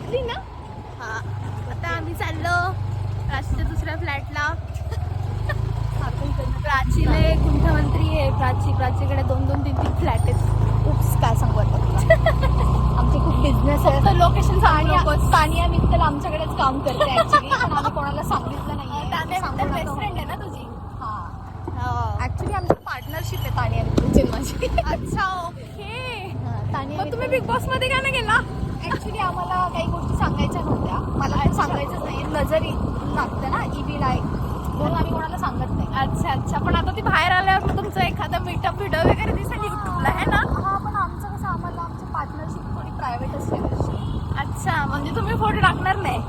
उठली ना. हा आता आम्ही चाललो प्राचीच्या दुसऱ्या फ्लॅटला. प्राचीले गुंठमंत्री आहे. प्राचीकडे 2-2, 3-3 फ्लॅट आहेत. उप्स, काय सांगू आता आमचे खूप बिझनेस आहे. फक्त लोकेशन सानिया मित्तल आमच्याकडेच काम करते ऍक्च्युली, पण आम्ही कोणाला सांगितलं नाहीये. बेस्ट फ्रेंड आहे ना तुझी. ऍक्च्युली आमची पार्टनरशिप आहे तानिया मित्तलची माझी. अच्छा ओके. तानिया मग तुम्ही बिग बॉस मध्ये का नाही गेला? ऍक्च्युली आम्हाला काही गोष्टी सांगायच्या नव्हत्या. मला तर सांगायचंच नाही, नजरी लागते ना इव्हिल आहे, म्हणून आम्ही कोणाला सांगत नाही. अच्छा पण आता ती बाहेर आल्यावर मग तुमचं एखादा मीटअप व्हिडिओ वगैरे दिसेल युट्यूबला आहे ना. हा, पण आमचं कसं आम्हाला आमची पार्टनरशिप थोडी प्रायव्हेटच ठेवायची. अच्छा म्हणजे तुम्ही फोटो टाकणार नाही.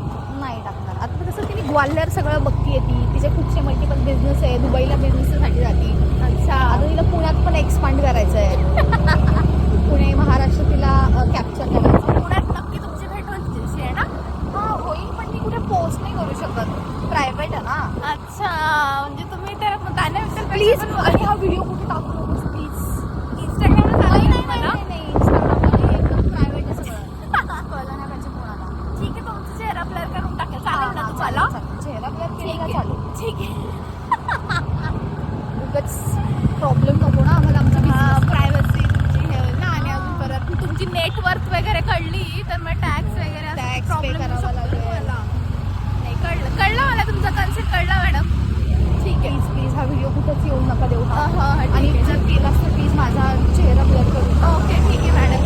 नाही टाकणार. आता कसं तिने ग्वाल्हेर सगळं बघतीये, तिचे खूपसे मल्टिपल बिझनेस आहे. दुबईला बिझनेससाठी जाते. अच्छा आता तिला पुण्यात पण एक्सपांड करायचं आहे. पुणे महाराष्ट्र तिला कॅप्चर करायचं. पुण्यात नक्की तुमची भेट व्हायची आहे ना. हा होईल, पण ती कुठे पोस्ट नाही करू शकत, प्रायव्हेट आहे ना. अच्छा म्हणजे तुम्ही तर गाण्याबद्दल प्लीज आणि हा व्हिडिओ कुठे टाकू नकोस प्लीज. इंस्टाग्रामला चालेल ना मला. नाही इंस्टाग्राममध्ये एकदम प्रायव्हेट आहे सगळं. कळलं नाही पाहिजे कोणाला. ठीक आहे तुमचा चेहरा ब्लर करून टाकेल चालेल ना तुम्हाला. चेहरा ब्लर केला चालू. ठीक आहे. उगाच प्रॉब्लेम नको ना आम्हाला आमचा प्रायव्हसी तुमची हे होईल ना. आणि अजून परत तुमची नेटवर्क वगैरे कळली तर मग टॅक्स वगैरे Tax प्रॉब्लेम pay करावा लागेल. नाही कळलं मला तुमचा कन्सेप्ट कळला मॅडम. ठीक आहे. प्लीज हा व्हिडिओ कुठेच येऊ नका देऊ. हा, आणि ठीक आहे. जर केलास तर प्लीज माझा चेहरा ब्लर करून. ओके ठीक आहे मॅडम.